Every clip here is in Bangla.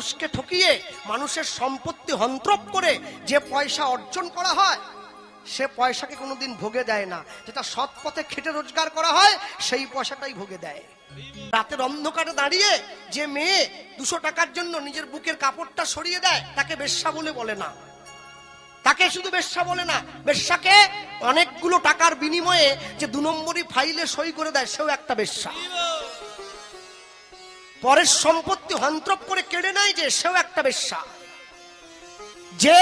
মানুষকে ঠকিয়ে মানুষের সম্পত্তি হন্ত্রপ করে যে পয়সা অর্জন করা হয় সে পয়সাকে কোনোদিন ভোগে দেয় না। যেটা সৎ পথে খেটে রোজগার করা হয় সেই পয়সাটাই ভোগে দেয়। রাতের অন্ধকারে দাঁড়িয়ে যে মেয়ে 200 টাকার জন্য নিজের বুকের কাপড়টা সরিয়ে দেয় তাকে বেশ্যা বলে না। তাকে শুধু বেশ্যা বলে না, বেশ্যাকে অনেকগুলো টাকার বিনিময়ে যে 2 নম্বরই ফাইলে সই করে দেয় সেও একটা বেশ্যা। পরের সম্পত্তি হন্ত্রপ করে কেড়ে নেয় যে সেও একটা বেশ্যা। যে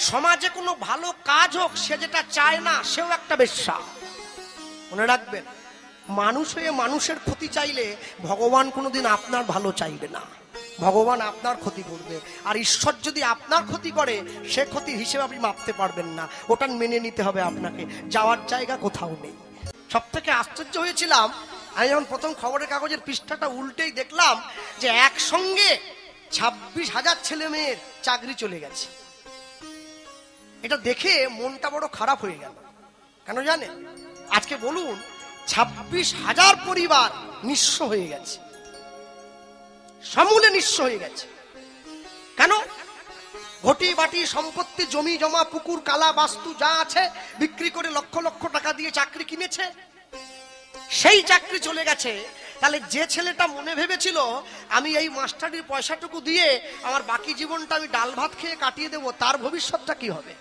সমাজে কোনো ভালো কাজ হোক সে যেটা চায় না সেও একটা বেশ্যা। মনে রাখবেন, মানুষ হয়ে মানুষের ক্ষতি চাইলে ভগবান কোনোদিন আপনার ভালো চাইবে না, ভগবান আপনার ক্ষতি করবে। আর ঈশ্বর যদি আপনার ক্ষতি করে সে ক্ষতির হিসেবে আপনি মাপতে পারবেন না, ওটা মেনে নিতে হবে আপনাকে। যাওয়ার জায়গা কোথাও নেই। সব থেকে আশ্চর্য হয়েছিলাম আমি যখন প্রথম খবরের কাগজের পৃষ্ঠাটা উল্টেই দেখলাম যে একসঙ্গে 26,000 ছেলে মেয়ের চাকরি চলে গেছে। এটা দেখে মনটা বড় খারাপ হয়ে গেল। কেন জানেন? আজকে বলুন 26,000 পরিবার নিঃস্ব হয়ে গেছে, সমূলে নিঃস্ব হয়ে গেছে। কেন? ঘটি বাটি সম্পত্তি, জমি জমা, পুকুর, কালা বাস্তু যা আছে বিক্রি করে লক্ষ লক্ষ টাকা দিয়ে চাকরি কিনেছে, সেই চাকরি চলে গেছে। তাহলে যে ছেলেটা মনে ভেবেছিল আমি এই মাস্টারির পয়সাটুকু দিয়ে আমার বাকি জীবনটা আমি ডাল ভাত খেয়ে কাটিয়ে দেব, তার ভবিষ্যৎটা কি হবে?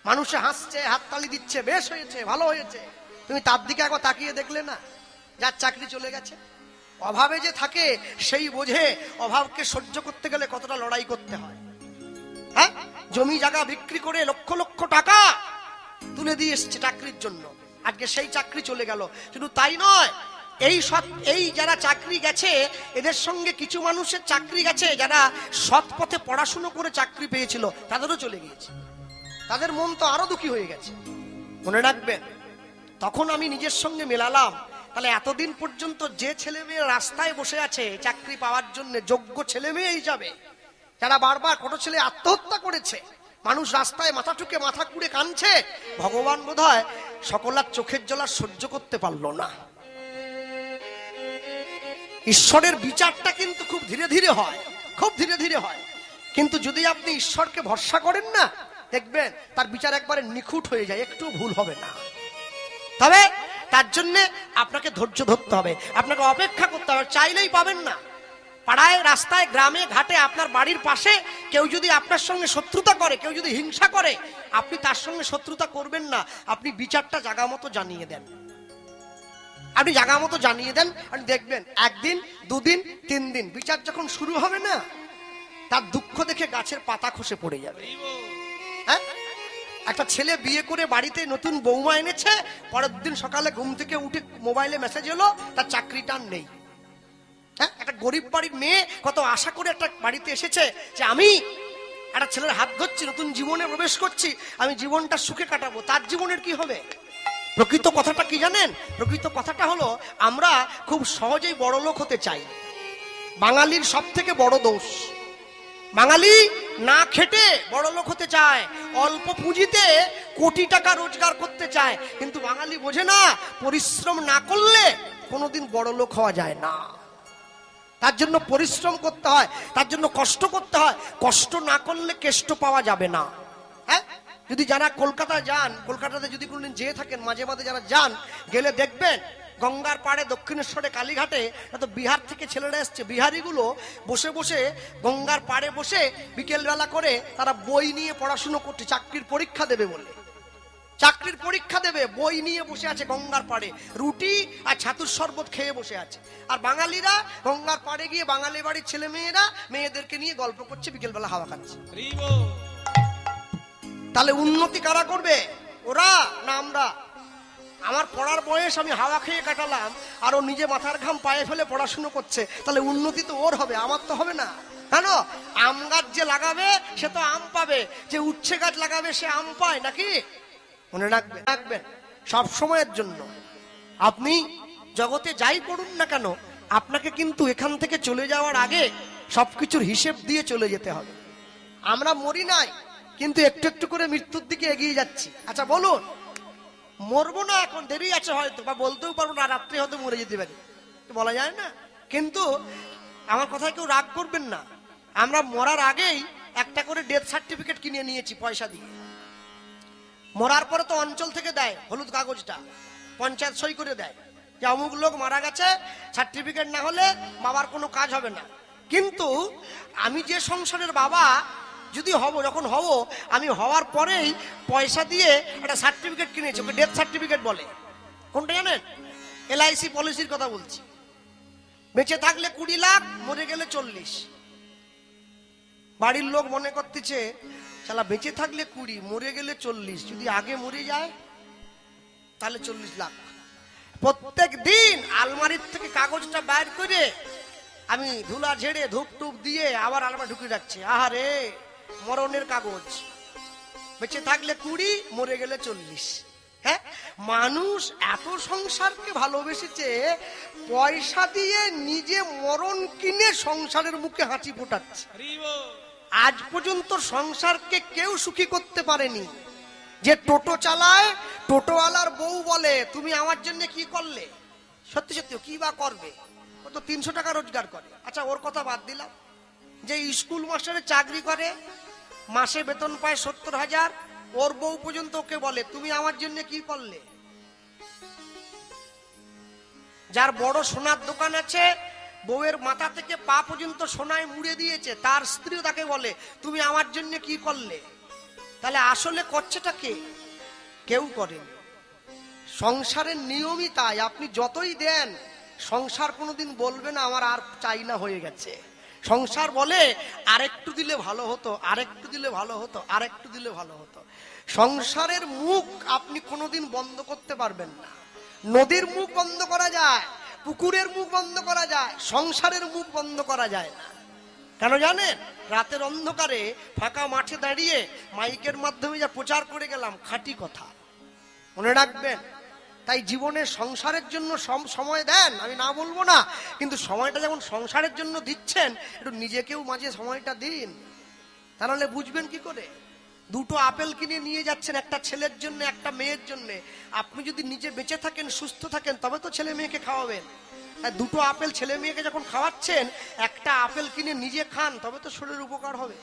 মানুষে হাসছে, হাততালি দিচ্ছে, বেশ হয়েছে, ভালো হয়েছে। তুমি তার দিকে একবার তাকিয়ে দেখলে না যার চাকরি চলে গেছে? অভাবে যে থাকে সেই বোঝে অভাবকে সহ্য করতে গেলে কতটা লড়াই করতে হয়। হ্যাঁ, জমি জায়গা বিক্রি করে লক্ষ লক্ষ টাকা তুলে দিয়ে এসছে চাকরির জন্য, আজকে সেই চাকরি চলে গেল। শুধু তাই নয়, এই যারা চাকরি গেছে এদের সঙ্গে কিছু মানুষের চাকরি গেছে যারা সৎ পথে পড়াশুনো করে চাকরি পেয়েছিল, তাদেরও চলে গিয়েছে। তাদের মন তো আরো দুঃখী হয়ে গেছে। মনে রাখবেন, তখন আমি নিজের সঙ্গে মেলালাম, তাহলে এতদিন পর্যন্ত যে ছেলে মেয়ে রাস্তায় বসে আছে চাকরি পাওয়ার জন্য, যোগ্য ছেলে মেয়ে হিসাবে, যারা বারবার কত ছেলে আত্মহত্যা করেছে, মানুষ রাস্তায় মাথা ঠুকে মাথা কুড়ে কাঁদছে, ভগবান বোধহয় সকলার চোখের জল সহ্য করতে পারলো না। ঈশ্বরের বিচারটা কিন্তু খুব ধীরে ধীরে হয়, খুব ধীরে ধীরে হয়। কিন্তু যদি আপনি ঈশ্বরকে ভরসা করেন না, দেখবেন তার বিচার একবারে নিখুঁত হয়ে যায়, একটু ভুল হবে না। তবে তার জন্য আপনাকে ধৈর্য ধরতে হবে, আপনাকে অপেক্ষা করতে হবে, চাইলেই পাবেন না। পাড়ায়, রাস্তায়, গ্রামে, ঘাটে, আপনার বাড়ির পাশে কেউ যদি আপনার সঙ্গে শত্রুতা করে, কেউ যদি হিংসা করে, আপনি তার সঙ্গে শত্রুতা করবেন না। আপনি বিচারটা জায়গা মতো জানিয়ে দেন, আপনি জায়গা মতো জানিয়ে দেন। আপনি দেখবেন 1 দিন, 2 দিন, 3 দিন বিচার যখন শুরু হবে না, তার দুঃখ দেখে গাছের পাতা খসে পড়ে যাবে। হ্যাঁ, একটা ছেলে বিয়ে করে বাড়িতে নতুন বৌমা এনেছে, পরের দিন সকালে ঘুম থেকে উঠে মোবাইলে মেসেজ এলো তার চাকরিটা নেই। হ্যাঁ, একটা গরিব বাড়ির মেয়ে কত আশা করে একটা বাড়িতে এসেছে যে আমি একটা ছেলের হাত ধরছি, নতুন জীবনে প্রবেশ করছি, আমি জীবনটা সুখে কাটাবো, তার জীবনের কি হবে? প্রকৃত কথাটা কি জানেন? প্রকৃত কথাটা হলো আমরা খুব সহজেই বড় লোক হতে চাই। বাঙালির সব থেকে বড় দোষ, বাঙালি না খেটে বড় লোক হতে চায়, অল্প পুঁজিতে কোটি টাকা রোজগার করতে চায়। কিন্তু বাঙালি বোঝে না, পরিশ্রম না করলে কোনোদিন বড় লোক হওয়া যায় না। তার জন্য পরিশ্রম করতে হয়, তার জন্য কষ্ট করতে হয়। কষ্ট না করলে কেষ্ট পাওয়া যাবে না। হ্যাঁ, যদি যারা কলকাতা যান, কলকাতাতে যদি কোনোদিন যেয়ে থাকেন, মাঝে মাঝে যারা যান, গেলে দেখবেন গঙ্গার পাড়ে, দক্ষিণেশ্বরে, কালীঘাটে, তো বিহার থেকে ছেলেরা এসছে, বিহারিগুলো বসে বসে গঙ্গার পাড়ে বসে বিকেলবেলা করে তারা বই নিয়ে পড়াশুনো করছে, চাকরির পরীক্ষা দেবে বলে। চাকরির পরীক্ষা দেবে, বই নিয়ে বসে আছে গঙ্গার পাড়ে, রুটি আর ছাতুর শরবত খেয়ে বসে আছে। আর বাঙালিরা গঙ্গার পাড়ে গিয়ে বাঙালি বাড়ির ছেলে মেয়েরা মেয়েদেরকে নিয়ে গল্প করছে, বিকেলবেলা হাওয়া খাচ্ছে। তাহলে উন্নতি কারা করবে? ওরা না আমরা? আমার পড়ার বয়স আমি হাওয়া খেয়ে কাটালাম, আর ও নিজে মাথার ঘাম পায়ে ফেলে পড়াশুনো করছে, তাহলে উন্নতি তো ওর হবে, আমার তো হবে না। কেন? আম গাছ যে লাগাবে সে তো আম পাবে, যে উচ্ছে গাছ লাগাবে সে আম পায় নাকি? মনে রাখবেন সব সময়ের জন্য আপনি জগতে যাই করুন না কেন, আপনাকে কিন্তু এখান থেকে চলে যাওয়ার আগে সবকিছুর হিসেব দিয়ে চলে যেতে হবে। আমরা মরি নাই, কিন্তু একটু একটু করে মৃত্যুর দিকে এগিয়ে যাচ্ছি। আচ্ছা বলুন, মরবো না, এখন দেরি আছে হয়তো, বা বলতেও পারবো না, রাত্রে হয়তো মরে যেতে পারি, বলা যায় না। কিন্তু আমার কথায় কেউ রাগ করবেন না, আমরা মরার আগেই একটা করে ডেথ সার্টিফিকেট কিনে নিয়েছি পয়সা দিয়ে। মরার পরে তো অঞ্চল থেকে দেয় হলুদ কাগজটা, পঞ্চায়েত সই করে দেয় যে অমুক লোক মারা গেছে, সার্টিফিকেট না হলে বাবার কোনো কাজ হবে না। কিন্তু আমি যে সংসারের বাবা যদি হব, যখন হব, আমি হওয়ার পরেই পয়সা দিয়ে একটা সার্টিফিকেট কিনেছি, ওকে ডেথ সার্টিফিকেট বলে। কোনটা জানেন? LIC পলিসির কথা বলছি। বেঁচে থাকলে 20 লাখ, মরে গেলে 40। বাড়ির লোক মনে করতেছে শালা বেঁচে থাকলে 20, মরে গেলে 40, যদি আগে মরে যায় তাহলে 40 লাখ। প্রত্যেক দিন আলমারির থেকে কাগজটা বাইর করে আমি ধুলা ঝেড়ে ধূপ টুপ দিয়ে আবার আলমারি ঢুকে যাচ্ছে। আহারে, মরণের কাগজ। বেঁচে থাকলে 20, মরে গেলে 40। হ্যাঁ, মানুষ এত সংসারকে ভালোবেসেছে, পয়সা দিয়ে নিজে মরণ কিনে সংসারের মুখে হাঁচি ফোটাচ্ছে। আজ পর্যন্ত সংসারকে কেউ সুখী করতে পারেনি। যে টোটো চালায়, টোটোওয়ালার বউ বলে তুমি আমার জন্য কি করলে? সত্যি সত্যি কি বা করবে? ও তো 300 টাকা রোজগার করে। আচ্ছা, ওর কথা বাদ দিলাম। যে স্কুল মাস্টারের চাকরি করে, মাসে বেতন পায় 70,000, ওর বউ পর্যন্ত ওকে বলে তুমি আমার জন্য কি করলে? যার বড় সোনার দোকান আছে, বউয়ের মাথা থেকে পা পর্যন্ত সোনায় মুড়ে দিয়েছে, তার স্ত্রী তাকে বলে তুমি আমার জন্য কি করলে? তাহলে আসলে করছেটা কে? কেউ করেন। সংসারের নিয়মই তাই। আপনি যতই দেন, সংসার কোনোদিন বলবে না আমার আর চাই না, হয়ে গেছে। সংসার বলে আরেকটু দিলে ভালো হতো, আরেকটু দিলে ভালো হতো, আরেকটু দিলে ভালো হতো। সংসারের মুখ আপনি কোনোদিন বন্ধ করতে পারবেন না। নদীর মুখ বন্ধ করা যায়, পুকুরের মুখ বন্ধ করা যায়, সংসারের মুখ বন্ধ করা যায় না। কেন জানেন? রাতের অন্ধকারে ফাঁকা মাঠে দাঁড়িয়ে মাইকের মাধ্যমে যা প্রচার করে গেলাম, খাঁটি কথা মনে রাখবেন। তাই জীবনে সংসারের জন্য সময় দেন, আমি না বলবো না, কিন্তু সময়টা যখন সংসারের জন্য দিচ্ছেন, একটু নিজেকেও মাঝে সময়টা দিন। তাহলে বুঝবেন কি করে? দুটো আপেল কিনে নিয়ে যাচ্ছেন একটা ছেলের জন্য, একটা মেয়ের জন্য। আপনি যদি নিজে বেঁচে থাকেন, সুস্থ থাকেন, তবে তো ছেলে মেয়েকে খাওয়াবেন। দুটো আপেল ছেলে মেয়েকে যখন খাওয়াচ্ছেন, একটা আপেল কিনে নিজে খান, তবে তো শরীরের উপকার হবে।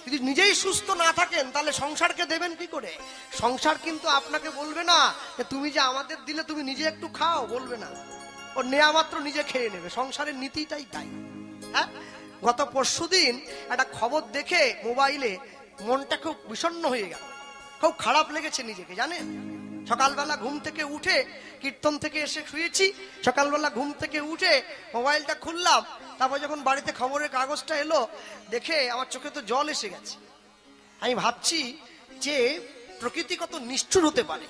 যদি নিজেই সুস্থ না থাকেন, তাহলে সংসারকে দেবেন কি করে? সংসার কিন্তু আপনাকে বলবে না যে তুমি যে আমাদের দিলে তুমি নিজে একটু খাও, বলবে না। ও নেয়া মাত্র নিজে খেয়ে নেবে। সংসারের নীতিটাই তাই। হ্যাঁ, গত পরশুদিন একটা খবর দেখে মোবাইলে মনটা খুব বিষণ্ণ হয়ে গেল, খুব খারাপ লেগেছে নিজেকে, জানেন? সকালবেলা ঘুম থেকে উঠে, কীর্তন থেকে এসে শুয়েছি, সকালবেলা ঘুম থেকে উঠে মোবাইলটা খুললাম, তারপর যখন বাড়িতে খবরের কাগজটা এলো, দেখে আমার চোখে তো জল এসে গেছে। আমি ভাবছি যে প্রকৃতি কত নিষ্ঠুর হতে পারে।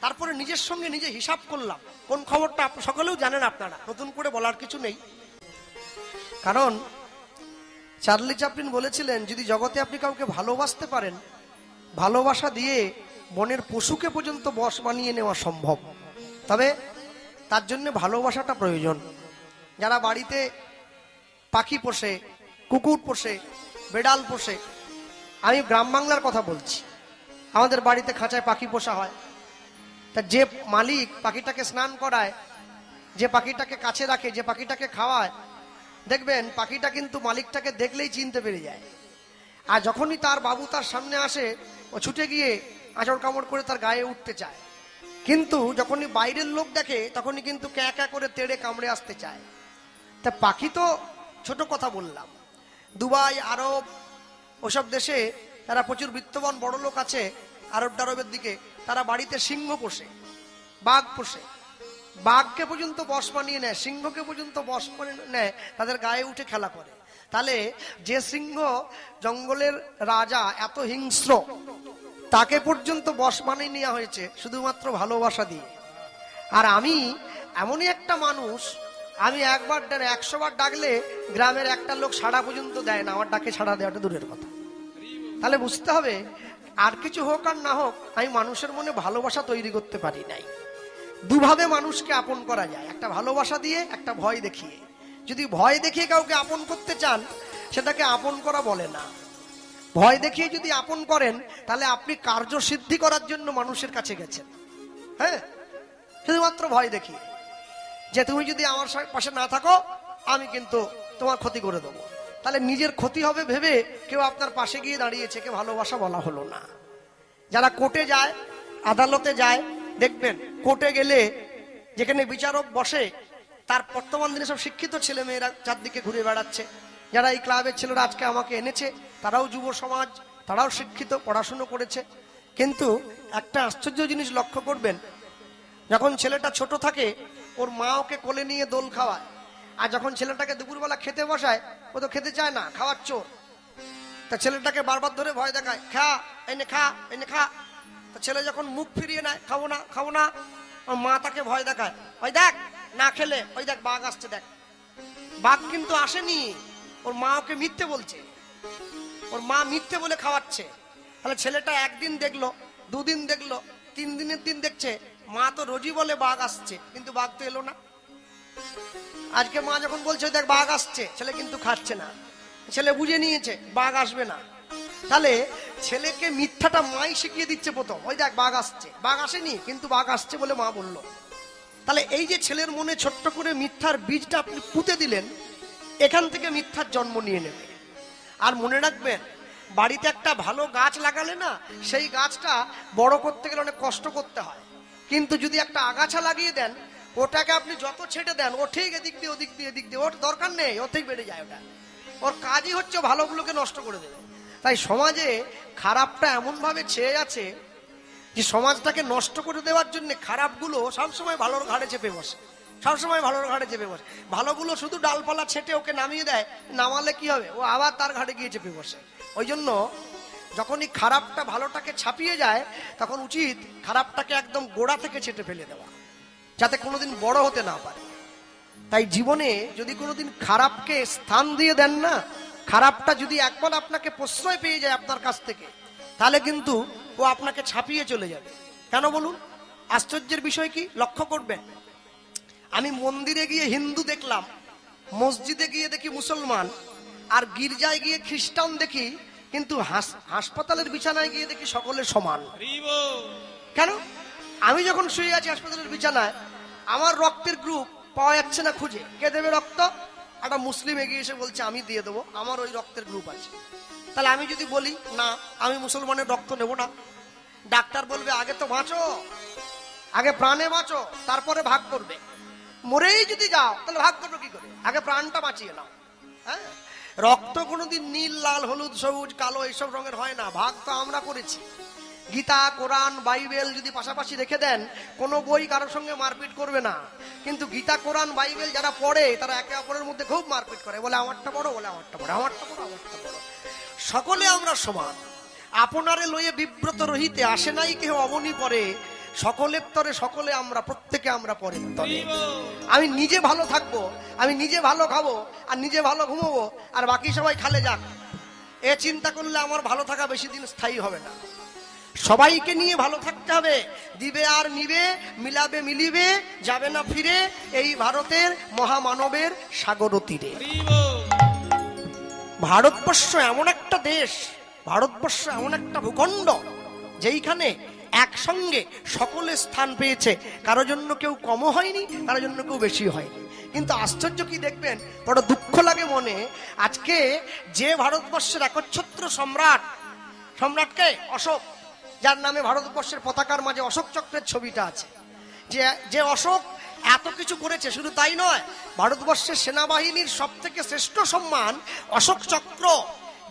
তারপরে নিজের সঙ্গে নিজে হিসাব করলাম। কোন খবরটা সকলেও জানেন, আপনারা, নতুন করে বলার কিছু নেই। কারণ চার্লি চ্যাপলিন বলেছিলেন, যদি জগতে আপনি কাউকে ভালোবাসতে পারেন, ভালোবাসা দিয়ে বনের পশুকে পর্যন্ত বশ বানিয়ে নেওয়া সম্ভব। তবে তার জন্য ভালোবাসাটা প্রয়োজন। যারা বাড়িতে পাখি পোষে, কুকুর পোষে, বেড়াল পোষে, আমি গ্রাম বাংলার কথা বলছি, আমাদের বাড়িতে খাঁচায় পাখি পোষা হয়। তা যে মালিক পাখিটাকে স্নান করায়, যে পাখিটাকে কাছে রাখে, যে পাখিটাকে খাওয়ায়, দেখবেন পাখিটা কিন্তু মালিকটাকে দেখলেই চিনতে পেরে যায়। আর যখনই তার বাবু তার সামনে আসে, ও ছুটে গিয়ে আঁচড় কামড় করে তার গায়ে উঠতে চায়। কিন্তু যখনই বাইরের লোক দেখে, তখনই কিন্তু ক্যাঁ ক্যাঁ করে তেড়ে কামড়ে আসতে চায়। তা পাখি তো ছোট কথা বললাম, দুবাই, আরব, ওসব দেশে তারা প্রচুর বিত্তবান বড় লোক আছে, আরব টারবের দিকে, তারা বাড়িতে সিংহ পোষে, বাঘ পোষে। বাঘকে পর্যন্ত বশ বানিয়ে নেয়, সিংহকে পর্যন্ত বশ বানিয়ে নেয়, তাদের গায়ে উঠে খেলা করে। তাহলে যে সিংহ জঙ্গলের রাজা, এত হিংস্র, তাকে পর্যন্ত বশ বানিয়ে নেওয়া হয়েছে শুধুমাত্র ভালোবাসা দিয়ে। আর আমি এমনই একটা মানুষ, আমি একবার 100 বার ডাকলে গ্রামের একটা লোক সাড়া পর্যন্ত দেয় না, আমার ডাকে সাড়া দেওয়াটা দূরের কথা। তাহলে বুঝতে হবে, আর কিছু হোক আর না হোক, আমি মানুষের মনে ভালোবাসা তৈরি করতে পারি নাই। দুভাবে মানুষকে আপন করা যায়, একটা ভালোবাসা দিয়ে, একটা ভয় দেখিয়ে। যদি ভয় দেখিয়ে কাউকে আপন করতে চান, সেটাকে আপন করা বলে না। ভয় দেখিয়ে যদি আপন করেন, তাহলে আপনি কার্যসিদ্ধি করার জন্য মানুষের কাছে গেছেন। হ্যাঁ, শুধুমাত্র ভয় দেখিয়ে, যে তুমি যদি আমার পাশে না থাকো, আমি কিন্তু তোমার ক্ষতি করে দেবো। তাহলে নিজের ক্ষতি হবে ভেবে কেউ আপনার পাশে গিয়ে দাঁড়িয়েছে, কে ভালোবাসা বলা হলো না। যারা কোর্টে যায়, আদালতে যায়, দেখবেন কোর্টে গেলে যেখানে বিচারক বসে, তার বর্তমান দিনে সব শিক্ষিত ছেলে মেয়েরা চারদিকে ঘুরে বেড়াচ্ছে। যারা এই ক্লাবের ছেলেরা আজকে আমাকে এনেছে, তারাও যুব সমাজ, তারাও শিক্ষিত, পড়াশুনো করেছে। কিন্তু একটা আশ্চর্য জিনিস লক্ষ্য করবেন, যখন ছেলেটা ছোট থাকে ওর মা ওকে কোলে নিয়ে দোল খাওয়ায়, আর যখন ছেলেটাকে দুপুরবেলা খেতে বসায় ও তো খেতে চায় না, খাওয়ার চোর। তা ছেলেটাকে বারবার ধরে ভয় দেখায়, খা এনে খা এনে খা। তা ছেলে যখন মুখ ফিরিয়ে নেয়, খাবো না খাবো না, ওর মা তাকে ভয় দেখায়, ওই দেখ না খেলে ওই দেখ বাঘ আসছে দেখ। বাঘ কিন্তু আসেনি, ওর মা ওকে মিথ্যে বলছে, ওর মা মিথ্যে বলে খাওয়াচ্ছে। তাহলে ছেলেটা একদিন দেখলো, দুদিন দেখলো, 3 দিনের দিন দেখছে মা তো রোজই বলে বাঘ আসছে, কিন্তু বাঘ তো এলো না। আজকে মা যখন বলছে দেখ বাঘ আসছে, ছেলে কিন্তু খাচ্ছে না, ছেলে বুঝে নিয়েছে বাঘ আসবে না। তাহলে ছেলেকে মিথ্যাটা মাই শিখিয়ে দিচ্ছে প্রথম, ওই দেখ বাঘ আসছে, বাঘ আসেনি কিন্তু বাঘ আসছে বলে মা বললো। তাহলে এই যে ছেলের মনে ছোট্ট করে মিথ্যার বীজটা আপনি পুঁতে দিলেন, এখান থেকে মিথ্যার জন্ম নিয়ে নেবে। আর মনে রাখবেন, বাড়িতে একটা ভালো গাছ লাগালে না, সেই গাছটা বড় করতে গেলে অনেক কষ্ট করতে হয়। কিন্তু যদি একটা আগাছা লাগিয়ে দেন, ওটাকে আপনি যত ছেটে দেন ও ঠিক এদিক দিয়ে ওদিক দিয়ে এদিক দিয়ে, ওর দরকার নেই, ও ঠিক বেড়ে যায়। ওটা ওর কাজই হচ্ছে ভালোগুলোকে নষ্ট করে দেবে। তাই সমাজে খারাপটা এমন ভাবে ছেয়ে আছে যে সমাজটাকে নষ্ট করে দেওয়ার জন্য খারাপগুলো সবসময় ভালোর ঘাড়ে চেপে বসে, সবসময় ভালোর ঘাড়ে চেপে বসে। ভালোগুলো শুধু ডালপালা ছেটে ওকে নামিয়ে দেয়, নামালে কি হবে, ও আবার তার ঘাড়ে গিয়ে চেপে বসে। ওই জন্য যখনই খারাপটা ভালোটাকে ছাপিয়ে যায়, তখন উচিত খারাপটাকে একদম গোড়া থেকে ছেটে ফেলে দেওয়া, যাতে কোনোদিন বড় হতে না পারে। তাই জীবনে যদি কোনোদিন খারাপকে স্থান দিয়ে দেন না, খারাপটা যদি একবার আপনাকে প্রশ্রয় পেয়ে যায় আপনার কাছ থেকে, তাহলে কিন্তু ও আপনাকে ছাপিয়ে চলে যাবে। কেন বলুন? আশ্চর্যের বিষয় কি লক্ষ্য করবেন, আমি মন্দিরে গিয়ে হিন্দু দেখলাম, মসজিদে গিয়ে দেখি মুসলমান, আর গির্জায় গিয়ে খ্রিস্টান দেখি, কিন্তু হাসপাতালের বিছানায় গিয়ে দেখি সকলে সমান। কেন? আমি যখন শুয়ে আছি হাসপাতালের বিছানায়, আমার রক্তের গ্রুপ পাওয়া যাচ্ছে না খুঁজে, কে দেবে রক্ত? একটা মুসলিম এগিয়ে এসে বলছে আমি দিয়ে দেবো, আমার ওই রক্তের গ্রুপ আছে। তাহলে আমি যদি বলি না আমি মুসলমানের রক্ত নেব না, ডাক্তার বলবে আগে তো বাঁচো, আগে প্রাণে বাঁচো, তারপরে ভাগ করবে। মরেই যদি যাও তাহলে ভাগ করবে কি করে? আগে প্রাণটা বাঁচিয়ে নাও। হ্যাঁ, রক্ত কোনোদিন নীল, লাল, হলুদ, সবুজ, কালো এইসব রঙের হয় না, ভাগ তো আমরা করেছি। গীতা, কোরআন, বাইবেল যদি পাশাপাশি রেখে দেন, কোনো বই কারোর সঙ্গে মারপিট করবে না। কিন্তু গীতা, কোরআন, বাইবেল যারা পড়ে তারা একে অপরের মধ্যে খুব মারপিট করে, বলে আমারটা বড়, বলে আমারটা বড়, আমারটা বড়, আমারটা বড়। সকলে আমরা সমান, আপনারে লইয়ে বিব্রত রহিতে আসে নাই কেহ অবনী পরে, সকলের তরে সকলে আমরা, প্রত্যেকে আমরা পরের তরে। আমি নিজে ভালো থাকবো, আমি নিজে ভালো খাবো, আর নিজে ভালো ঘুমোবো, আর বাকি সবাই খালে যাক, এ চিন্তা করলে আমার ভালো থাকা বেশি দিন স্থায়ী হবে না। সবাইকে নিয়ে ভালো থাকতে হবে, দিবে আর নিবে, মিলাবে মিলিবে, যাবে না ফিরে এই ভারতের মহামানবের সাগর তীরে। ভারতবর্ষ এমন একটা দেশ, ভারতবর্ষ এমন একটা ভূখণ্ড, যেইখানে একসঙ্গে সকলে স্থান পেয়েছে, কারো জন্য কেউ কমও হয়নি, কারো জন্য কেউ বেশি হয়নি। কিন্তু আশ্চর্য কি দেখবেন, বড় দুঃখ লাগে মনে, আজকে যে ভারতবর্ষের একচ্ছত্র সম্রাট, সম্রাটকে অশোক, যার নামে ভারতবর্ষের পতাকার মাঝে অশোক চক্রের ছবিটা আছে, যে অশোক এত কিছু করেছে, শুধু তাই নয়, ভারতবর্ষের সেনাবাহিনীর সব থেকে শ্রেষ্ঠ সম্মান অশোক চক্র,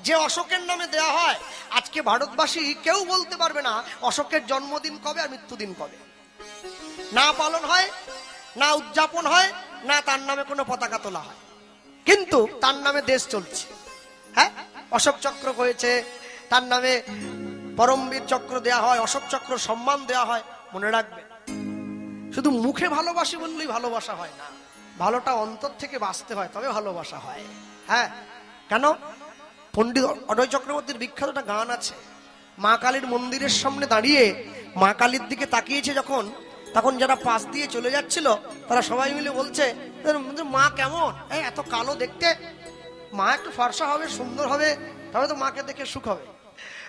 যে অশোকের নামে দেয়া হয়। আজকে ভারতবাসী কেউ বলতে পারবে না অশোকের জন্মদিন কবে আর মৃত্যুদিন কবে, না পালন হয়, না উদযাপন হয়, না তার নামে কোনো পতাকা তোলা হয়, কিন্তু তার নামে দেশ চলছে। হ্যাঁ, অশোক চক্র হয়েছে, তার নামে পরমবীর চক্র দেয়া হয়, অশোক চক্র সম্মান দেয়া হয়। মনে রাখবেন, শুধু মুখে ভালোবাসি বললেই ভালোবাসা হয় না, ভালোটা অন্তর থেকে বাঁচতে হয়, তবে ভালোবাসা হয়। হ্যাঁ, কেন? পণ্ডিত অজয় চক্রবর্তীর বিখ্যাত একটা গান আছে, মা কালীর মন্দিরের সামনে দাঁড়িয়ে মা কালীর দিকে তাকিয়েছে যখন, তখন যারা পাশ দিয়ে চলে যাচ্ছিল তারা সবাই মিলে বলছে মা কেমন, এত কালো দেখতে, মা একটু ফর্সা হবে, সুন্দর হবে, তবে তো মাকে দেখে সুখ হবে।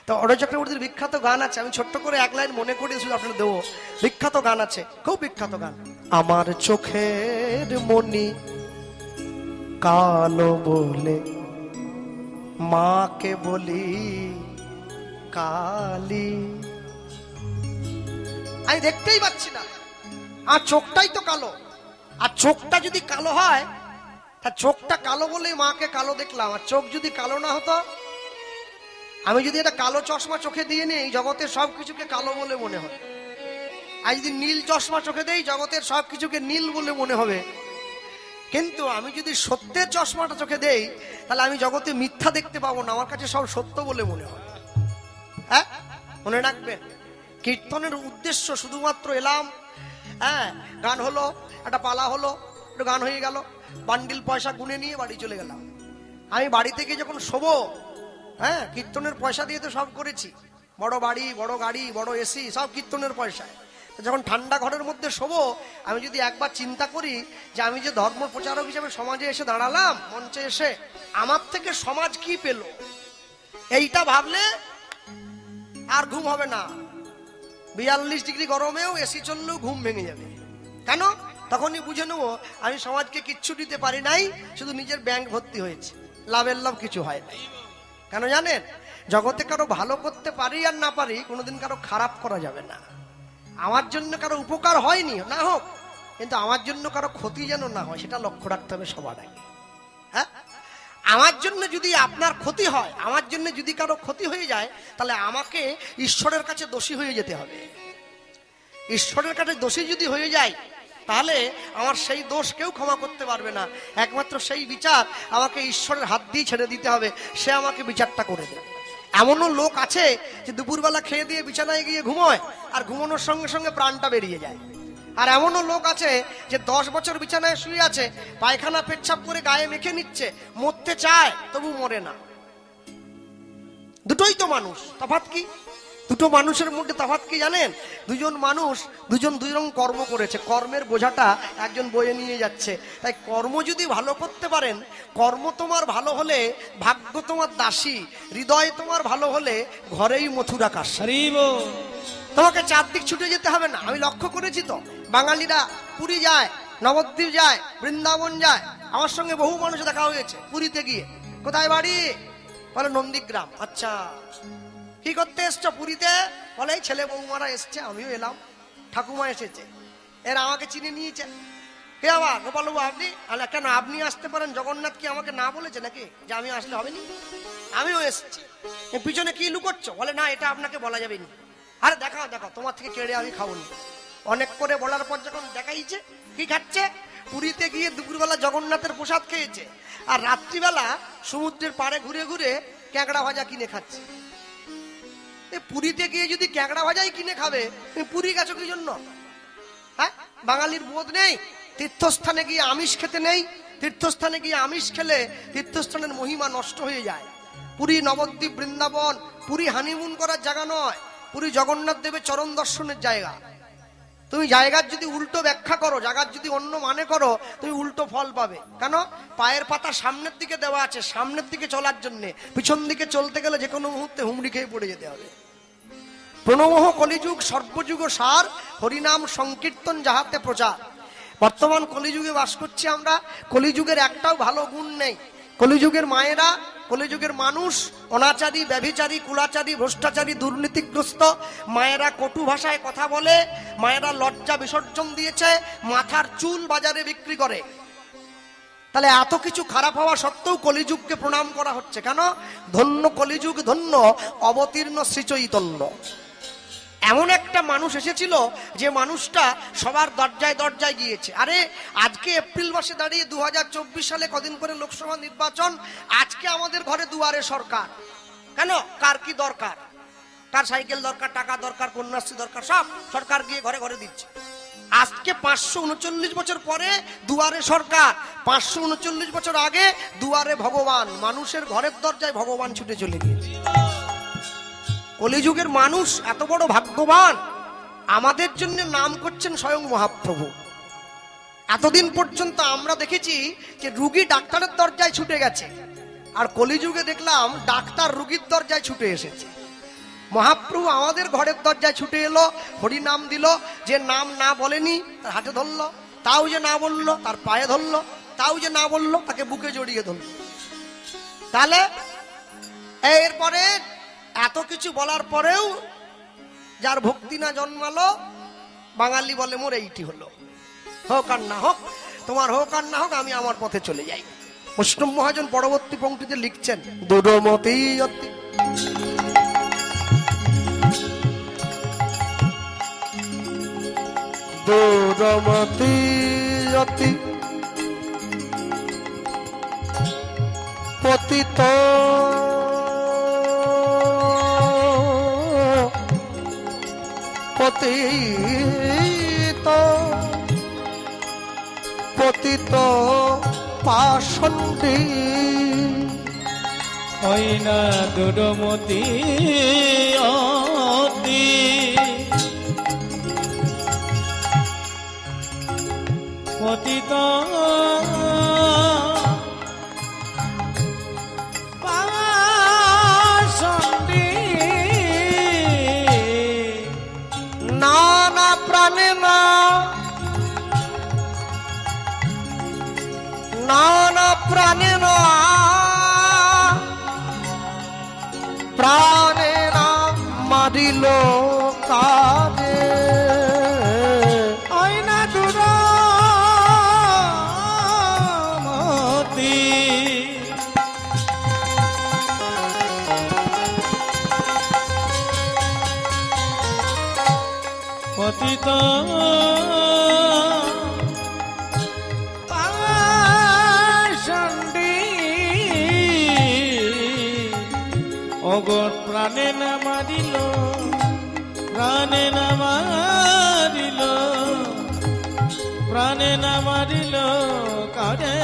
তো অজয় চক্রবর্তীর বিখ্যাত গান আছে, আমি ছোট্ট করে এক লাইন মনে করি শুধু আপনাদের দেবো। বিখ্যাত গান আছে, খুব বিখ্যাত গান। আমার চোখের মনি কালো বলে মাকে বলি কালী। আমি দেখতেই পাচ্ছি না, আর চোখটাই তো কালো। আর চোখটা যদি কালো হয়, তা চোখটা কালো বলেই মাকে কালো দেখলাম। আর চোখ যদি কালো না হতো, আমি যদি এটা কালো চশমা চোখে দিয়ে নিই, জগতের সবকিছুকে কালো বলে মনে হয়। আর যদি নীল চশমা চোখে দেই, জগতের সবকিছুকে নীল বলে মনে হবে। কিন্তু আমি যদি সত্যের চশমাটা চোখে দেই, তাহলে আমি জগতে মিথ্যা দেখতে পাবো না, আমার কাছে সব সত্য বলে মনে হয়। হ্যাঁ, মনে রাখবেন, কীর্তনের উদ্দেশ্য শুধুমাত্র এলাম, হ্যাঁ গান হলো, একটা পালা হলো, একটু গান হয়ে গেল, বান্ডিল পয়সা গুনে নিয়ে বাড়ি চলে গেলাম। আমি বাড়ি থেকে যখন শোবো, হ্যাঁ কীর্তনের পয়সা দিয়ে তো সব করেছি, বড় বাড়ি, বড় গাড়ি, বড় এসি, সব কীর্তনের পয়সায়। যখন ঠান্ডা ঘরের মধ্যে শোবো, আমি যদি একবার চিন্তা করি যে আমি যে ধর্ম প্রচারক হিসেবে সমাজে এসে দাঁড়ালাম, মঞ্চে এসে, আমার থেকে সমাজ কি পেল, এইটা ভাবলে আর ঘুম হবে না। 42 ডিগ্রি গরমেও এসি চললেও ঘুম ভেঙে যাবে। কেন? তখনই বুঝে নেবো আমি সমাজকে কিচ্ছু দিতে পারি নাই, শুধু নিজের ব্যাংক ভর্তি হয়েছে, লাভের লাভ কিছু হয় নাই। কেন জানেন? জগতে কারো ভালো করতে পারি আর না পারি, কোনোদিন কারো খারাপ করা যাবে না। আমার জন্য কারো উপকার হয়নি, না হোক, কিন্তু আমার জন্য কারো ক্ষতি যেন না হয়, সেটা লক্ষ্য রাখতে হবে সবার আগে। হ্যাঁ, আমার জন্য যদি আপনার ক্ষতি হয়, আমার জন্য যদি কারো ক্ষতি হয়ে যায়, তাহলে আমাকে ঈশ্বরের কাছে দোষী হয়ে যেতে হবে। ঈশ্বরের কাছে দোষী যদি হয়ে যায়, তাহলে আমার সেই দোষ কেউ ক্ষমা করতে পারবে না। একমাত্র সেই বিচার আমাকে ঈশ্বরের হাত দিয়ে ছেড়ে দিতে হবে, সে আমাকে বিচারটা করে দেবে। এমনও লোক আছে যে দুপুরবেলা খেয়ে দিয়ে বিছানায় গিয়ে ঘুমোয়, আর ঘুমানোর সঙ্গে সঙ্গে প্রাণটা বেরিয়ে যায়। আর এমনও লোক আছে যে 10 বছর বিছানায় শুয়ে আছে, পায়খানা পেচ্ছাপ করে গায়ে মেখে নিচ্ছে, মরতে চায় তবু মরে না। দুটোই তো মানুষ, তফাৎ কি? দুটো মানুষের মধ্যে তফাৎ কি জানেন? দুজন মানুষ দুই রকম কর্ম করেছে, কর্মের বোঝাটা একজন বয়ে নিয়ে যাচ্ছে। তাই কর্ম যদি ভালো করতে পারেন, কর্ম তোমার ভালো হলে ভাগ্য তোমার দাসী, হৃদয় তোমার ভালো হলে ঘরেই মথুরা কাশী। তোমাকে চারদিক ছুটে যেতে হবে না। আমি লক্ষ্য করেছি তো, বাঙালিরা পুরী যায়, নবদ্বীপ যায়, বৃন্দাবন যায়। আমার সঙ্গে বহু মানুষ দেখা হয়েছে পুরীতে গিয়ে। কোথায় বাড়ি? বলে নন্দীগ্রাম। আচ্ছা, কি করতে এসছো পুরীতে? বলে এই ছেলে বৌমারা এসছে, আমিও এলাম, ঠাকুমা এসেছে। এরা আমাকে চিনে নিয়েছে। কে আবার? গোপালবাবু আপনি? আরে কেন আপনি আসতে পারেন, জগন্নাথ কি আমাকে না বলেছে নাকি যে আমি আসলে হবে নি? আমিও এসছি। পিছনে কি লুকোচ্ছ? বলে না, এটা আপনাকে বলা যাবে না। আরে দেখাও দেখাও, তোমার থেকে কেড়ে আমি খাবো না। অনেক করে বলার পর যখন দেখাইছে, কি খাচ্ছে? পুরীতে গিয়ে দুপুরবেলা জগন্নাথের প্রসাদ খেয়েছে, আর রাত্রিবেলা সমুদ্রের পাড়ে ঘুরে ঘুরে ক্যাঁকড়া ভাজা কিনে খাচ্ছে। পুরীতে গিয়ে যদি ক্যাঁকড়া ভাজাই কিনে খাবে, তুমি পুরী গেছো কি জন্য? হ্যাঁ, বাঙালির বোধ নেই? তীর্থস্থানে গিয়ে আমিষ খেতে নেই? তীর্থস্থানে গিয়ে আমিষ খেলে তীর্থস্থানের মহিমা নষ্ট হয়ে যায়। পুরী, নবদ্বীপ, বৃন্দাবন, পুরী হানিমুন করার জায়গা নয়, পুরী জগন্নাথ দেবের চরণ দর্শনের জায়গা। তুমি জায়গার যদি উল্টো ব্যাখ্যা করো, জায়গার যদি অন্য মানে করো, তুমি উল্টো ফল পাবে। কেন? পায়ের পাতা সামনের দিকে দেওয়া আছে সামনের দিকে চলার জন্য, পিছন দিকে চলতে গেলে যে কোনো মুহূর্তে হুমড়ি খেয়ে পড়ে যেতে হবে। প্রণমঃ কলিযুগ সর্বযুগ সার, হরিনাম সংকীর্তন যাহাতে প্রচার। বর্তমান কলিযুগে বাস করছি আমরা, কলিযুগের একটাও ভালো গুণ নেই। কলিযুগের মায়েরা, কলিযুগের মানুষ অনাচারী, ব্যভিচারী, কুলাচারী, ভ্রষ্টাচারী, দুর্নীতিগ্রস্ত। মায়েরা কটু ভাষায় কথা বলে, মায়েরা লজ্জা বিসর্জন দিয়েছে, মাথার চুল বাজারে বিক্রি করে। তাহলে এত কিছু খারাপ হওয়া সত্ত্বেও কলিযুগকে প্রণাম করা হচ্ছে কেন? ধন্য কলিযুগ, ধন্য অবতীর্ণ শ্রীচৈতন্য। এমন একটা মানুষ এসেছিল যে মানুষটা সবার দরজায় দরজায় গিয়েছে। আরে আজকে এপ্রিল মাসে দাঁড়িয়ে 2024 সালে, কদিন করে লোকসভা নির্বাচন, আজকে আমাদের ঘরে দুয়ারে সরকার। কেন? কার কি দরকার? কার সাইকেল দরকার, টাকা দরকার, কন্যাশ্রী দরকার, সব সরকার গিয়ে ঘরে ঘরে দিচ্ছে। আজকে 539 বছর পরে দুয়ারে সরকার, 539 বছর আগে দুয়ারে ভগবান। মানুষের ঘরের দরজায় ভগবান ছুটে চলে গিয়েছে। কলিযুগের মানুষ এত বড় ভাগ্যবান, আমাদের জন্য নাম করছেন স্বয়ং মহাপ্রভু। এতদিন পর্যন্ত আমরা দেখেছি যে রুগী ডাক্তারের দরজায় ছুটে গেছে, আর কলিযুগে দেখলাম ডাক্তার রুগীর দরজায় ছুটে এসেছে। মহাপ্রভু আমাদের ঘরের দরজায় ছুটে এলো, হরি নাম দিল। যে নাম না বলেনি তার হাতে ধরলো, তাও যে না বললো তার পায়ে ধরলো, তাও যে না বললো তাকে বুকে জড়িয়ে ধরলো। তাহলে এরপরে এত কিছু বলার পরেও যার ভক্তি না জন্মালো, বাঙালি বলে মোর এইটি হলো, হোক আর না হোক, তোমার হোক আর না হোক, আমি আমার পথে চলে যাই। বৈষ্ণব মহাজন পরবর্তী পংক্তিতে লিখছেন, দূরমতি অতি দূরমতি অতি পতিত পতিত পতিত পাষণ্ডী ওই না দূরমতি অতি পতিত পাষণ্ডী নানা প্রাণে না নানা প্রাণে না প্রাণে না মারিল কারে ওই না দূরমতি পতিত পাষণ্ডী অগর প্রাণে না মারিল, প্রাণে না মারিল, প্রাণে না মারিল কারে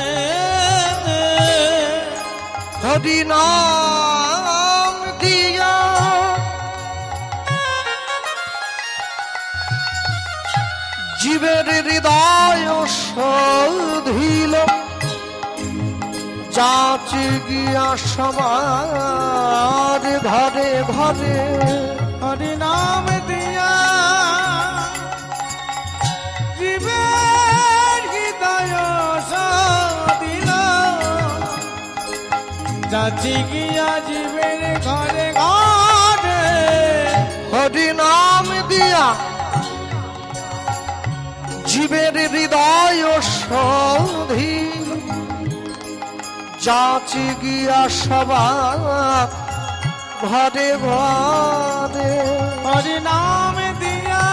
হরি নাম দিয়া জীবের হৃদয় শোধিল, যাচে গিয়া সবার ঘরে ঘরে হরি নাম দিয়া জীবের হৃদয় দিল, যাচি গিয়া জীবের ঘরে ঘরে হরি নাম দিয়া জীবের হৃদয় শোধি, যাচি গিয়া সবার ঘরে ঘরে হরি নাম দিয়া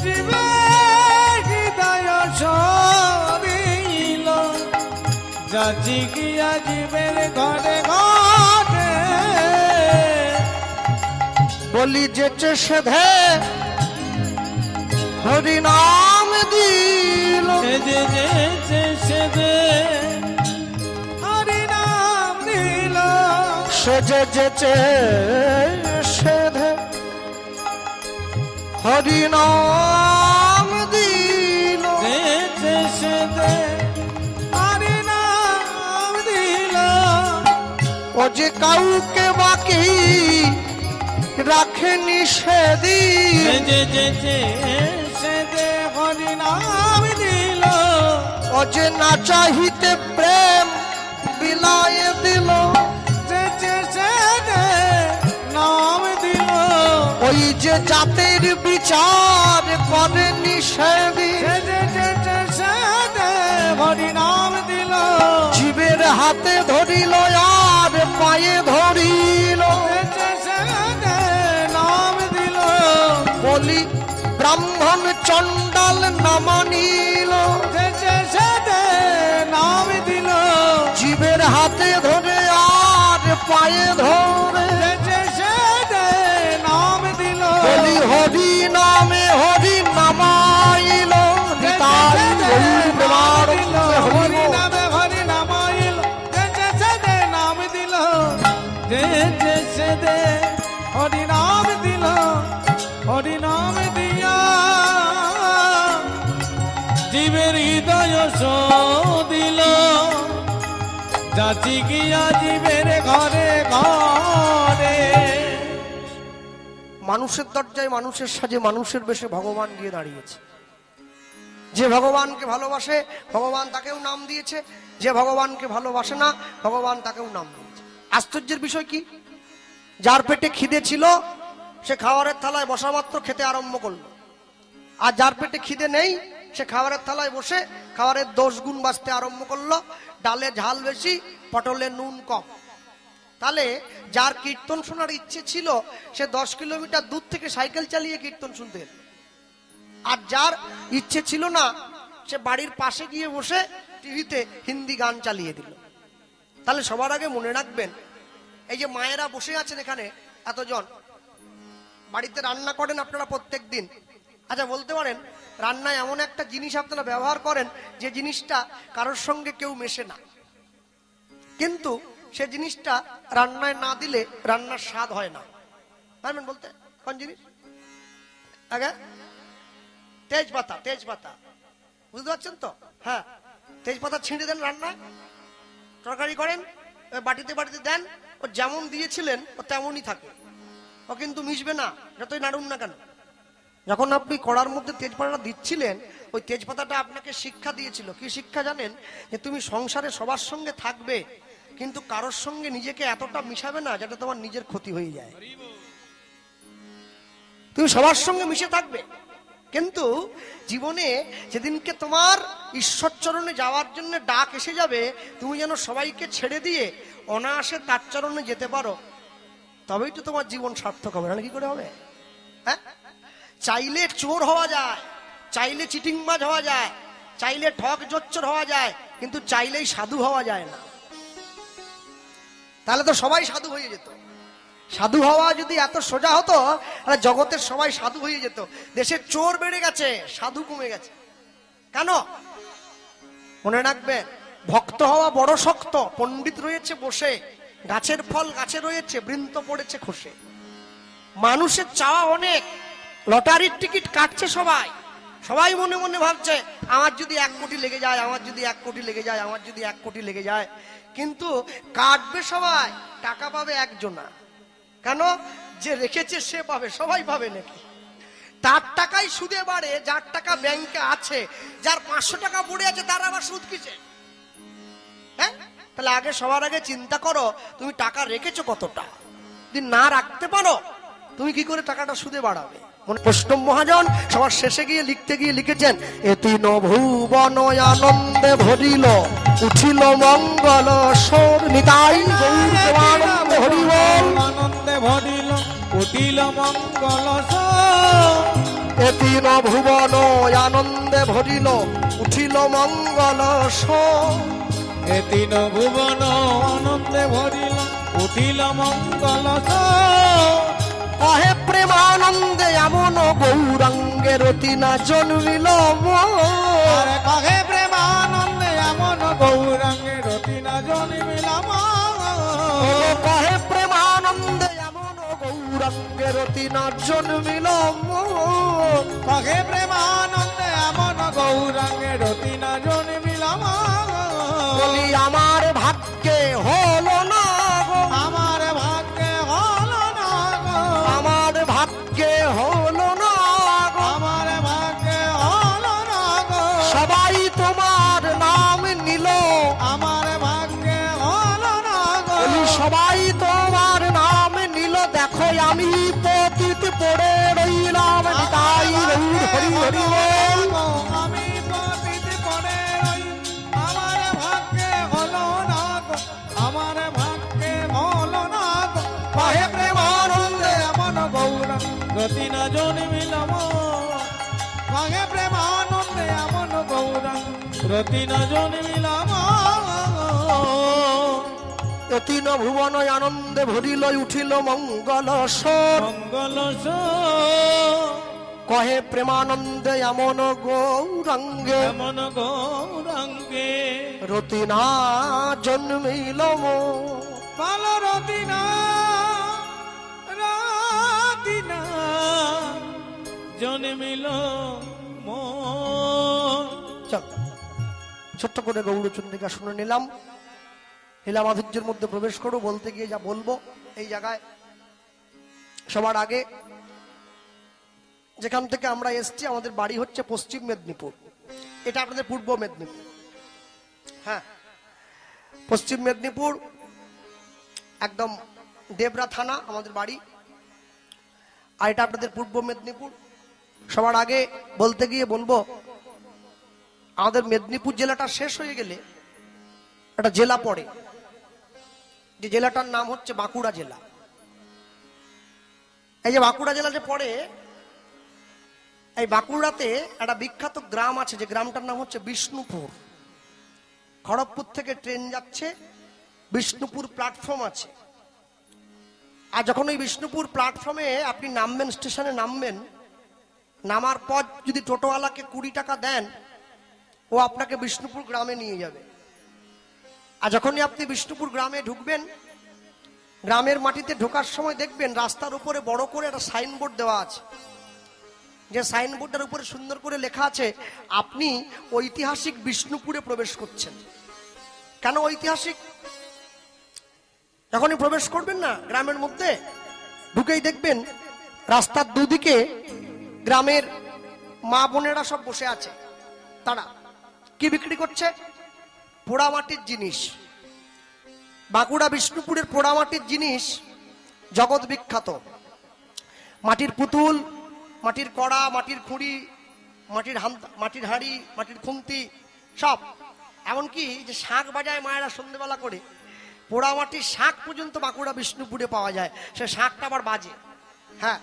জীবের হৃদয় দিল, যাচি গিয়া জীবের ঘরে ঘরে বলি যেচে সেধে হরি নাম দিল, সেজে যেচে সেজে হরি নাম দিল, সেজে যেচে সেধে হরি নাম দিল, যেচে সেজে হরি নাম দিল, ও যে কাউকে বাকি রাখেনি সেদিন, সেজে যেচে সেজে হরি নাম দিল, ও যে না চাহিতে প্রেম বিলায় দিল, যেচে সেজে নাম দিল, ওই যে জাতের বিচার করেনি সেদিন, সেজে যেচে সেজে হরি নাম দিল, জীবের হাতে ধরিল আর পায়ে ধরিল, যেচে সেজে নাম দিল, বলি ব্রাহ্মণ চণ্ডাল না মানিল, যেচে সেজে নাম দিল, জীবের হাতে ধরে আর পায়ে ধরে যেচে সেজে নাম দিল, বলি হরি নামে হরি নামাইল, নিতাই গৌর প্রেমানন্দে হরি বল। হরি নামাইল, যেচে সেজে নাম দিল, যেচে সেজে হরি নাম দিল, হরি নাম দিয়া জীবের হৃদয় দিল, যাচি গিয়া জীবের ঘরে ঘরে মানুষের দরজায় মানুষের সাজে মানুষের বেশে ভগবান গিয়ে দাঁড়িয়েছে। যে ভগবানকে ভালোবাসে ভগবান তাকেও নাম দিয়েছে, যে ভগবানকে ভালোবাসে না ভগবান তাকেও নাম দিয়েছে। আশ্চর্যের বিষয় কি, যার পেটে খিদে ছিল সে খাবারের থালায় বসা মাত্র খেতে আরম্ভ করলো, আর যার পেটে খিদে নেই সে খাবারের থালায় বসে খাবারের 10 গুণ বাঁচতে আরম্ভ করলো। ডালে ঝাল বেশি, পটলে নুন কম। তাহলে যার কীর্তন শোনার ইচ্ছে ছিল সে 10 কিলোমিটার দূর থেকে সাইকেল চালিয়ে কীর্তন শুনতে এলো। আর যার ইচ্ছে ছিল না সে বাড়ির পাশে গিয়ে বসে টিভিতে হিন্দি গান চালিয়ে দিল। তাহলে সবার আগে মনে রাখবেন, এই যে মায়েরা বসে আছেন এখানে এতজন, বাড়িতে রান্না করেন আপনারা প্রত্যেক দিন। আচ্ছা বলতে পারেন, রান্নায় এমন একটা জিনিস আপনারা ব্যবহার করেন যে জিনিসটা কারোর সঙ্গে কেউ মেশে না, কিন্তু সে জিনিসটা রান্নায় না দিলে রান্নার স্বাদ হয় না। পারবেন বলতে কোন জিনিস? আগে তেজপাতা, তেজপাতা বুঝতে পারছেন তো? হ্যাঁ, তেজপাতা ছিঁড়ে দেন, রান্নায় তরকারি করেন, বাটিতে বাটিতে দেন, ও যেমন দিয়েছিলেন ও তেমনই থাকে, ও কিন্তু মিশবে না যতই নাড়ুন না কেন। যখন আপনি কড়ার মধ্যে তেজপাতাটা দিচ্ছিলেন, ওই তেজপাতাটা আপনাকে শিক্ষা দিয়েছিল। কি শিক্ষা জানেন? যে তুমি সংসারে সবার সঙ্গে থাকবে, কিন্তু কারোর সঙ্গে নিজেকে এতটা মিশাবে না যাতে তোমার নিজের ক্ষতি হয়ে যায়। তুমি সবার সঙ্গে মিশে থাকবে, কিন্তু জীবনে যেদিনকে তোমার ঈশ্বর চরণে যাওয়ার জন্য ডাক এসে যাবে, তুমি যেন সবাইকে ছেড়ে দিয়ে অনায়াসে তার চরণে যেতে পারো, তবেই তো তোমার জীবন সার্থক হবে। না কি করে হবে? হ্যাঁ, চাইলে চোর হওয়া যায়, চাইলে চিটিংবাজ হওয়া যায়, চাইলে ঠক জোচ্চর হওয়া যায়, কিন্তু চাইলেই সাধু হওয়া যায় না। তাহলে তো সবাই সাধু হয়ে যেত। সাধু হওয়া যদি এত সোজা হতো, তাহলে জগতের সবাই সাধু হয়ে যেত। দেশের চোর বেড়ে গেছে, সাধু কমে গেছে। কেন? মনে রাখবেন, ভক্ত হওয়া বড় শক্ত। পণ্ডিত রয়েছে বসে, গাছের ফল গাছে রয়েছে, বৃন্ত পড়েছে খসে। মানুষের চাওয়া অনেক, লটারির টিকিট কাটছে সবাই, সবাই মনে মনে ভাবছে আমার যদি 1 কোটি লেগে যায়, আমার যদি 1 কোটি লেগে যায়, আমার যদি 1 কোটি লেগে যায়। কিন্তু কাটবে সবাই, টাকা পাবে একজনা। কেন? যে রেখেছে সে পাবে, সবাই পাবে নাকি? তার টাকাই সুদে বাড়ে, যার টাকা ব্যাংকে আছে। যার 500 টাকা পড়ে আছে তার আবার সুদ কিসে? হ্যাঁ, তাহলে আগে সবার আগে চিন্তা করো তুমি টাকা রেখেছো কতটা। যদি না রাখতে পারো, তুমি কি করে টাকাটা সুদে বাড়াবে? বৈষ্ণব মহাজন সবার শেষে গিয়ে লিখতে গিয়ে লিখেছেন, এতিন ভুবন আনন্দে ভরিল, উঠিল মঙ্গল সোর নিতাই গৌর প্রেমানন্দে হরিবল। আনন্দে ভরিল, উঠিল মঙ্গল সোর। এতিন ভুবন আনন্দে ভরিল, উঠিল মঙ্গল সোর। এতিন ভুবন আনন্দে ভরিল, উঠিল মঙ্গল সোর। কহে প্রেমানন্দে এমন গৌরাঙ্গে রতিনা জন্মিল মোর। কহে প্রেমানন্দে এমন গৌরাঙ্গে রতিনা জন্মিল মোর। কহে প্রেমানন্দে এমন গৌরাঙ্গে রতিনা জন্মিল মোর। কহে প্রেমানন্দে এমন গৌরাঙ্গে রতিনা জন্মিল মোর। বলি আমার ভাগ্যে হলো না গো, আমার ভাগ্যে হলো না গো, আমার ভাগ্যে হলো না গো, আমার ভাগ্যে হলো না গো। সবাই তোমার নাম নিল, আমার ভাগ্যে হলো না গো। বলি সবাই তোমার নাম নিল, দেখো আমি পতিত পড়ে রইলাম নিতাই গৌর হরি হরি বল। আমি পতিত পড়ে রই, আমার ভাগ্যে হলো না গো, আমার ভাগ্যে হলো না গো। কহে প্রেমানন্দে এমন গৌরাঙ্গ রতিনা জন্মিল মোর। কহে প্রেমানন্দে এমন গৌরাঙ্গ রতিনা জন্মিল মোর। এতিন ভুবন আনন্দে ভরিল, উঠিল মঙ্গল সোর। মঙ্গল সোর। কহে প্রেমানন্দে এমন গৌরাঙ্গে এমন গৌরাঙ্গে রতিনা জন্মিল মোর। পাল রতিনা, রতিনা জন্মিল মোর। চল, ছোট্ট করে গৌরচন্দ্রিকা শুনে নিলাম। লীলা মাধুর্যের মধ্যে প্রবেশ করো। বলতে গিয়ে যা বলবো, এই জায়গায় সবার আগে যেখান থেকে আমরা এসছি, আমাদের বাড়ি হচ্ছে পশ্চিম মেদিনীপুর, এটা আপনাদের পূর্ব মেদিনীপুর। হ্যাঁ, পশ্চিম মেদিনীপুর একদম দেবরা থানা আমাদের বাড়ি, আর এটা আপনাদের পূর্ব মেদিনীপুর। সবার আগে বলতে গিয়ে বলবো, আমাদের মেদিনীপুর জেলাটা শেষ হয়ে গেলে একটা জেলা পড়ে, যে জেলাটার নাম হচ্ছে বাঁকুড়া জেলা। এই যে বাঁকুড়া জেলা যে পড়ে, এই বাঁকুড়াতে একটা বিখ্যাত গ্রাম আছে, যে গ্রামটার নাম হচ্ছে বিষ্ণুপুর। খড়গপুর থেকে ট্রেন যাচ্ছে, বিষ্ণুপুর প্ল্যাটফর্ম আছে। আর যখন ওই বিষ্ণুপুর প্ল্যাটফর্মে আপনি নামবেন, স্টেশনে নামবেন, নামার পর যদি টোটোওয়ালাকে 20 টাকা দেন, ও আপনাকে বিষ্ণুপুর গ্রামে নিয়ে যাবে। আর যখনই আপনি বিষ্ণুপুর গ্রামে ঢুকবেন, গ্রামের মাটিতে ঢোকার সময় দেখবেন রাস্তার উপরে বড় করে একটা সাইনবোর্ড দেওয়া আছে, যে সাইনবোর্ডের উপরে সুন্দর করে লেখা আছে, আপনি ঐতিহাসিক বিষ্ণুপুরে প্রবেশ করছেন। কেন ঐতিহাসিক? যখনই প্রবেশ করবেন না গ্রামের মধ্যে, ঢুকেই দেখবেন রাস্তার দুদিকে গ্রামের মা বোনেরা সব বসে আছে। তারা কি বিক্রি করছে? পোড়ামাটির জিনিস। বাঁকুড়া বিষ্ণুপুরের পোড়ামাটির জিনিস জগৎ বিখ্যাত। মাটির পুতুল, মাটির কড়া, মাটির খুঁড়ি, মাটির হাঁড়ি, মাটির খুন্তি, সব। এমনকি যে শাঁখ বাজায় মায়েরা সন্ধ্যেবেলা করে, পোড়ামাটির শাঁখ পর্যন্ত বাঁকুড়া বিষ্ণুপুরে পাওয়া যায়। সে শাঁখটা আবার বাজে, হ্যাঁ।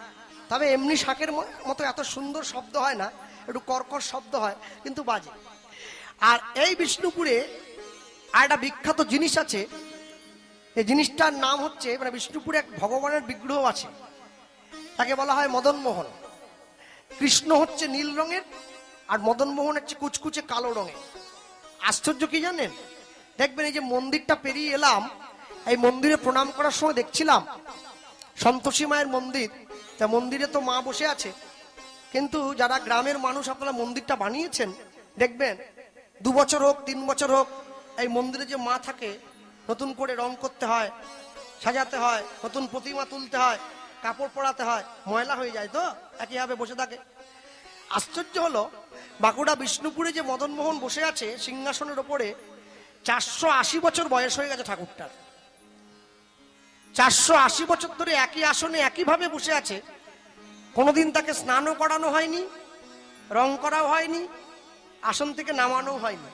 তবে এমনি শাঁখের মতো এত সুন্দর শব্দ হয় না, একটু কর্কশ শব্দ হয়, কিন্তু বাজে। আর এই বিষ্ণুপুরে আর একটা বিখ্যাত জিনিস আছে, এই জিনিসটার নাম হচ্ছে, মানে বিষ্ণুপুরে এক ভগবানের বিগ্রহ আছে, তাকে বলা হয় মদন মোহন। কৃষ্ণ হচ্ছে নীল রঙের, আর মদন মোহন হচ্ছে কুচকুচে কালো রঙের। আশ্চর্য কি জানেন? দেখবেন এই যে মন্দিরটা পেরিয়ে এলাম, এই মন্দিরে প্রণাম করার সময় দেখছিলাম সন্তোষী মায়ের মন্দির, তা মন্দিরে তো মা বসে আছে, কিন্তু যারা গ্রামের মানুষ আপনারা মন্দিরটা বানিয়েছেন, দেখবেন 2 বছর হোক 3 বছর হোক, এই মন্দিরে যে মা থাকে, নতুন করে রং করতে হয়, সাজাতে হয়, নতুন প্রতিমা তুলতে হয়, কাপড় পরাতে হয়, ময়লা হয়ে যায় তো একইভাবে বসে থাকে। আশ্চর্য হলো, বাঁকুড়া বিষ্ণুপুরে যে মদন মোহন বসে আছে সিংহাসনের ওপরে, 480 বছর বয়স হয়ে গেছে ঠাকুরটার। 480 বছর ধরে একই আসনে একইভাবে বসে আছে। কোনোদিন তাকে স্নানও করানো হয়নি, রং করাও হয়নি, আসন থেকে নামানো হয়নি,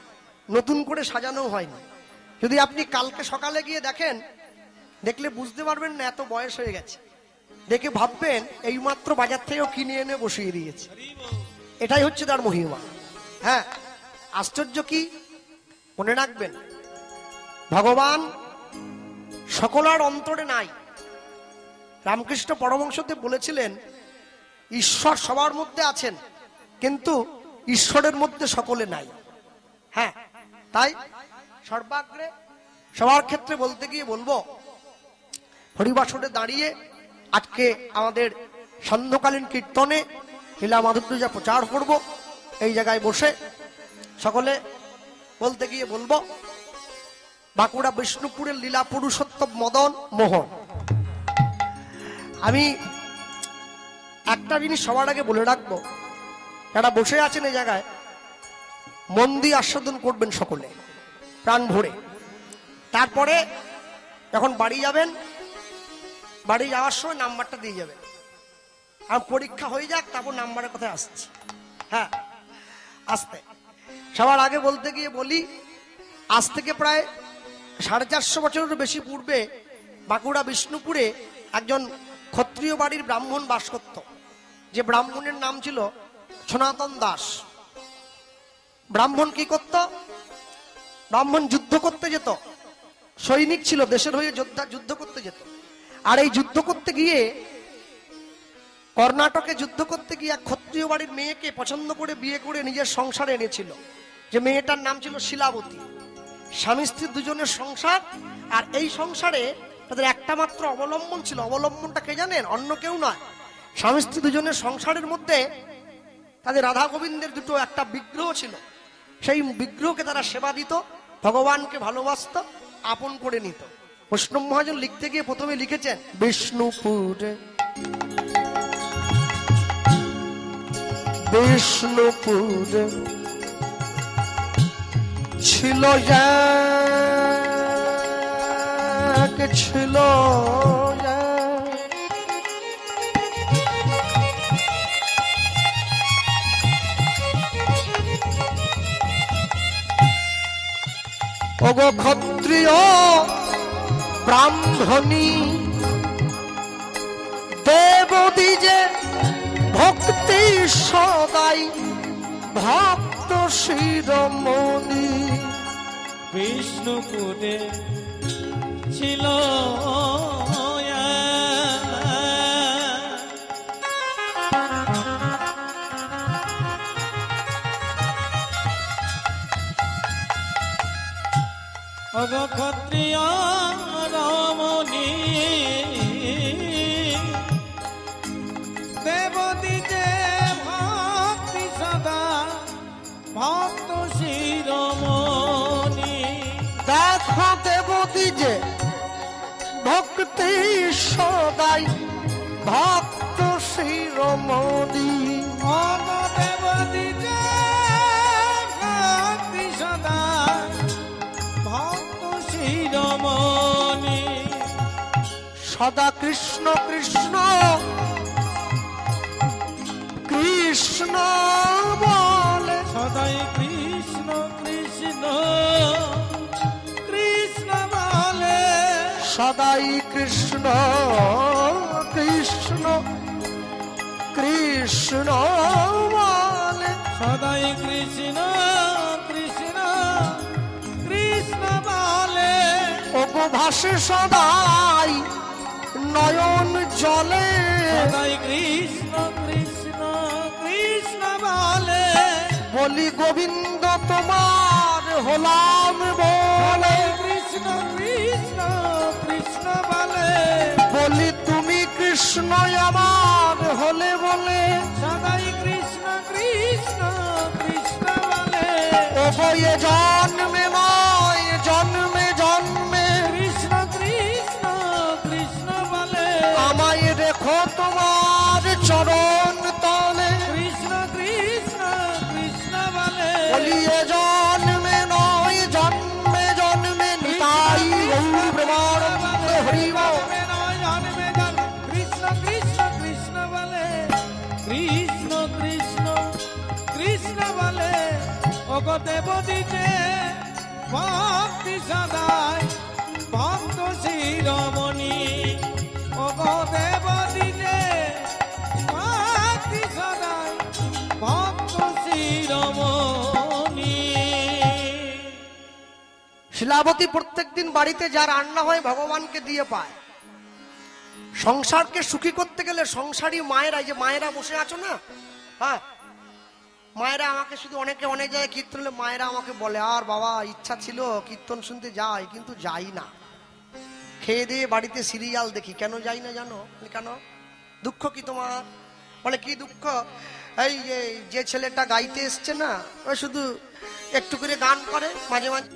নতুন করে সাজানো হয়নি। যদি আপনি কালকে সকালে গিয়ে দেখেন, দেখলে বুঝতে পারবেন না এত বয়স হয়ে গেছে। দেখে ভাববেন এইমাত্র বাজার থেকেও কিনে এনে বসিয়ে দিয়েছে। এটাই হচ্ছে তার মহিমা। হ্যাঁ, আশ্চর্য কি? মনে রাখবেন, ভগবান সকলের অন্তরে নাই। রামকৃষ্ণ পরমহংসদেব বলেছিলেন, ঈশ্বর সবার মধ্যে আছেন, কিন্তু ঈশ্বরের মধ্যে সকলে নাই। হ্যাঁ, তাই সর্বাগ্রে সবার ক্ষেত্রে বলতে গিয়ে বলবো, হরিবাসরে দাঁড়িয়ে আজকে আমাদের সান্ধ্যকালীন কীর্তনে লীলা মাধুর্য প্রচার করব, এই জায়গায় বসে সকলে বলতে গিয়ে বলবো, বাঁকুড়া বিষ্ণুপুরের লীলা পুরুষোত্তম মদন মোহন। আমি একটা জিনিস সবার আগে বলে রাখবো, যারা বসে আছেন এই জায়গায়, মন দিয়ে আস্বাদন করবেন সকলে প্রাণ ভরে। তারপরে যখন বাড়ি যাবেন, বাড়ি যাওয়ার সময় নাম্বারটা দিয়ে যাবেন। আর পরীক্ষা হয়ে যাক, তারপর নাম্বারের কথায় আসছি। হ্যাঁ, আসতে সবার আগে বলতে গিয়ে বলি, আজ থেকে প্রায় 450 বছরের বেশি পূর্বে বাঁকুড়া বিষ্ণুপুরে একজন ক্ষত্রিয় বাড়ির ব্রাহ্মণ বাস করত। যে ব্রাহ্মণের নাম ছিল সনাতন দাস। ব্রাহ্মণ কি করত? ব্রাহ্মণ যুদ্ধ করতে যেত, সৈনিক ছিল, দেশের হয়ে যুদ্ধ করতে যেত। আর এই যুদ্ধ করতে গিয়ে, কর্ণাটকে যুদ্ধ করতে গিয়ে এক ক্ষত্রিয় বাড়ির মেয়েকে পছন্দ করে বিয়ে করে নিজের সংসারে এনেছিল। যে মেয়েটার নাম ছিল শিলাবতী। স্বামী স্ত্রী দুজনের সংসার, আর এই সংসারে তাদের একটা মাত্র অবলম্বন ছিল। অবলম্বনটা কে জানেন? অন্য কেউ নয়, স্বামী স্ত্রী দুজনের সংসারের মধ্যে তাদের রাধা গোবিন্দের দুটো একটা বিগ্রহ ছিল। সেই বিগ্রহকে তারা সেবা দিত, ভগবানকে ভালোবাসত, আপন করে নিত। বৈষ্ণব মহাজন লিখতে গিয়ে প্রথমে লিখেছেন, বিষ্ণুপুরে বিষ্ণুপুরে ছিল এক ছিল ওগো ক্ষত্রিয় ব্রাহ্মণী দেবদ্বিজে ভক্তি সদাই ভক্ত শিরোমণি বিষ্ণুপুরে ছিল অগ ক্ষত্রিয় রমণী দেবদিতে ভক্তি সদা ভক্ত শিরোমণি দেখো দেবদ্বিজে ভক্তি সদাই ভক্ত শিরোমণি অগ দেবদিতে ভক্তি সদা ভক্ত শিরোমণি সদা কৃষ্ণ কৃষ্ণ কৃষ্ণ বলে সদাই কৃষ্ণ কৃষ্ণ কৃষ্ণ বলে সদাই কৃষ্ণ কৃষ্ণ কৃষ্ণ বলে সদাই কৃষ্ণ কৃষ্ণ কৃষ্ণ বলে ওগো ভাসে সদাই নয়ন জলে সদাই কৃষ্ণ কৃষ্ণ কৃষ্ণ বলে বলি গোবিন্দ তোমার হলাম বলে কৃষ্ণ কৃষ্ণ কৃষ্ণ বলে বলি তুমি কৃষ্ণ আমার হলে বলে সদাই কৃষ্ণ কৃষ্ণ কৃষ্ণ বলে ওগো এ জন্মে নয় জন্মে জন্মে কৃষ্ণ কৃষ্ণ কৃষ্ণ বলে আমায় রেখো তোমার চরণ তলে কৃষ্ণ কৃষ্ণ কৃষ্ণ বলে বলি এ জন্মে নয় জন্মে জন্মে নিতাই গৌর ব্রহ্মানন্দ হরি বল। কৃষ্ণ কৃষ্ণ কৃষ্ণ বলে কৃষ্ণ কৃষ্ণ কৃষ্ণ বলে ওগো দেবদিতে ভক্তি সদাই ভক্ত শিরোমণি ওগো দেবদিতে ভক্তি সদাই ভক্ত শিরোমণি শিলাবতী প্রত্যেকদিন বাড়িতে যা রান্না হয় ভগবানকে দিয়ে পায়। সংসারকে সুখী করতে গেলে সংসারী মায়েরা, এই যে মায়েরা বসে আছো না, হ্যাঁ মায়েরা আমাকে শুধু অনেকে অনেক জায়গায় কীর্তন মায়েরা আমাকে বলে আর বাবা ইচ্ছা ছিল কীর্তন শুনতে যাই কিন্তু যাই না, খেয়ে দিয়ে বাড়িতে সিরিয়াল দেখি। কেন যাই না জানো? কেন? দুঃখ কি তোমার? বলে কি দুঃখ? এই যে ছেলেটা গাইতে এসছে না, ও শুধু একটু করে গান করে মাঝে মাঝে